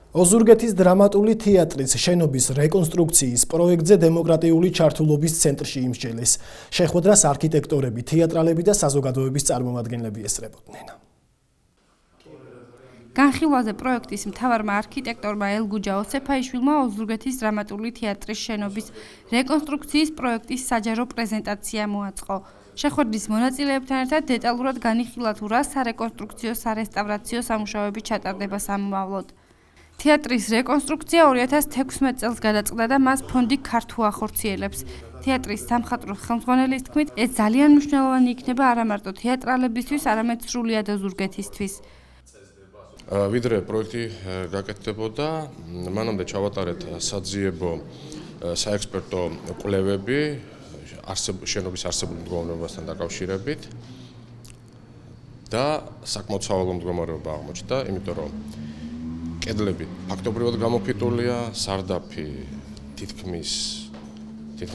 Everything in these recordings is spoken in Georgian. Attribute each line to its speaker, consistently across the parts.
Speaker 1: ოზურგეთის დრამატული თეატრის შენობის რეკონსტრუქციის პროექტზე დემოკრატიული ჩართულობის ცენტრში იმსჯელეს. შეხვედრას არქიტექტორები, თეატრალები და საზოგადოების წარმომადგენლები ესწრებოდნენ.
Speaker 2: განხილვაზე პროექტის მთავარმა არქიტექტორმა ელგუჯა ოსეფაიშვილმა ოზურგეთის დრამატული თეატრის შენობის რეკონსტრუქციის პროექტის საჯარო პრეზენტაცია მოაწყო. შეხვედრის მონაწილეებთან ერთად დეტალურად განიხილა თუ რა სარეკონსტრუქციო სარესტავრაციო სამუშაოები ჩატარდება სამმავლოდ. თეატრის რეკონსტრუქცია 2016 წელს გადაწყდა და მას ფონდი ქართუ ახორციელებს. თეატრის სამხატვრო ხელმძღვანელის თქმით, ეს ძალიან მნიშვნელოვანი იქნება არა მარტო თეატრალებისთვის, არამედ სრულიად ოზურგეთისთვის.
Speaker 3: ვიდრე პროექტი გაკეთდებოდა, მანამდე ჩავატარეთ საძიებო საექსპერტო კვლევები შენობის არსებულ მდგომარეობასთან დაკავშირებით და საკმაოდ სავალო მდგომარეობა აღმოჩნდა, იმიტომ რომ კედლები ფაქტობრივად გამოფიტულია, სარდაფი თითქმის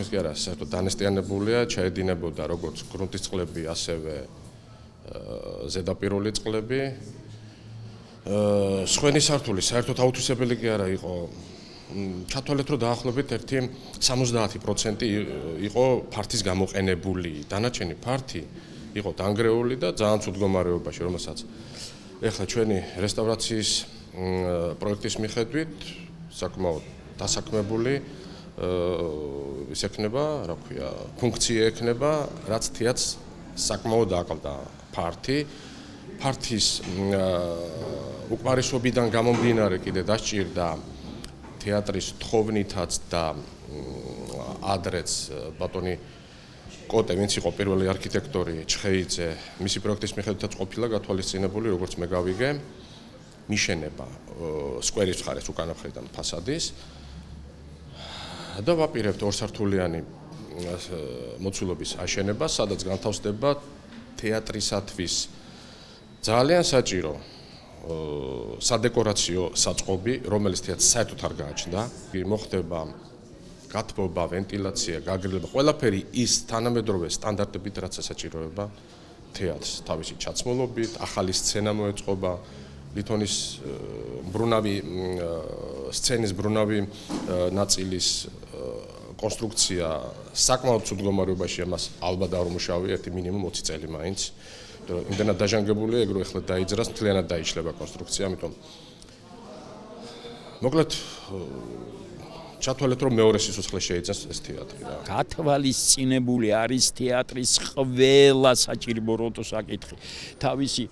Speaker 3: კი არა, საერთოდ დანესტიანებულია, ჩაედინებოდა როგორც გრუნტის წყლები, ასევე ზედაპირული წყლები. სხვენი სართული საერთოდ აუთვისებელი კი არა იყო. ჩათვალეთ, რომ დაახლოებით 70% იყო ფართის გამოყენებული, დანარჩენი ფართი იყო დანგრეული და ძალიან ცუდ მდგომარეობაში, რომელსაც ეხლა ჩვენი რესტავრაციის პროექტის მიხედვით საკმაოდ დასაქმებული ის ექნება, რა ქვია, ფუნქცია ექნება, რაც თეატრს საკმაოდ აკლდა ფართი. ფართის უკმარისობიდან გამომდინარე კიდე დასჭირდა თეატრის თხოვნითაც და ადრეც ბატონი კოტე, ვინც იყო პირველი არქიტექტორი ჩხეიძე, მისი პროექტის მიხედვითაც ყოფილა გათვალისწინებული, როგორც მე გავიგე, მიშენება სკვერის მხარეს უკანა მხრიდან ფასადის და ვაპირებთ ორსართულიანი მოცულობის აშენება, სადაც განთავსდება თეატრისათვის ძალიან საჭირო სადეკორაციო საწყობი, რომელიც თეატრს საერთოდ არ გააჩნდა. მოხდება გათბობა, ვენტილაცია, გაგრილება, ყველაფერი ის თანამედროვე სტანდარტებით, რაც ესაჭიროება თეატრს, თავისი ჩაცმულობით, ახალი სცენა მოეწყობა, ლითონის მბრუნავი სცენის მბრუნავი ნაწილის კონსტრუქცია საკმაოდ ცუდ მდგომარეობაში, ამას ალბათ არ უმუშავია ერთი მინიმუმ 20 წელი მაინც. იმდენად დაჟანგებულია, ეგრე ეხლა დაიძრას, მთლიანად დაიშლება კონსტრუქცია, ამიტომ მოკლედ ჩათვალეთ, რომ მეორე სიცოცხლე შეიძენს ეს თეატრი რა.
Speaker 4: გათვალისწინებული არის თეატრის ყველა საჭიროებო საკითხი. თავისი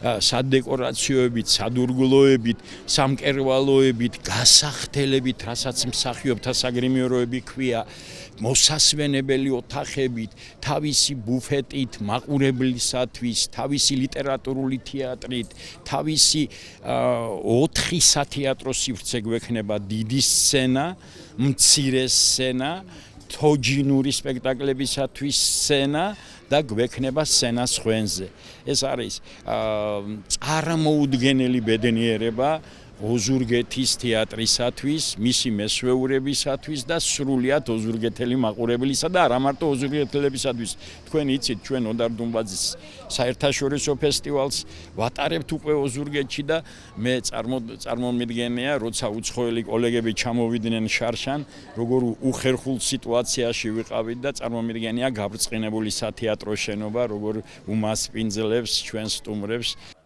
Speaker 4: სადეკორაციოებით, სადურგლოებით, სამკერვალოებით, გასახდელებით, რასაც მსახიობთა საგრიმიოროები ქვია, მოსასვენებელი ოთახებით, თავისი ბუფეტით, მაყურებლისათვის, თავისი ლიტერატურული თეატრით, თავისი 4 სათეატრო სივრცე გვექნება დიდი სცენა, მცირე სცენა, თოჯინური სპექტაკლებისათვის სცენა და გვექნება სცენა ხვენზე. ეს არის წარმოუდგენელი ბედნიერება ოზურგეთის თეატრისათვის, მისი მესვეურებისათვის და სრულიად ოზურგეთელი მაყურებლისა და არა მარტო ოზურგეთელებისათვის. თქვენ იცით, ჩვენ ოდარ დუმბაძის საერთაშორისო ფესტივალს ვატარებთ უკვე ოზურგეთში და მე წარმომიდგენია, როცა უცხოელი კოლეგები ჩამოვიდნენ შარშან, როგორ უხერხულ სიტუაციაში ვიყავით და წარმომიდგენია გაბრწყინებული სათეატრო შენობა, როგორ უმასპინძლებს ჩვენს სტუმრებს.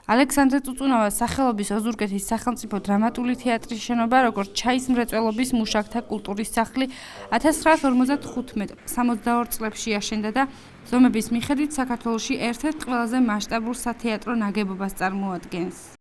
Speaker 2: ალექსანდრე წუწუნავას სახელობის ოზურგეთის სახელმწიფო დრამატული თეატრის შენობა, როგორც ჩაის მრეწველობის მუშაკთა კულტურის სახლი 1955-62 წლებში აშენდა და ზომების მიხედვით საქართველოში ერთ-ერთ ყველაზე მასშტაბურ სათეატრო ნაგებობას წარმოადგენს.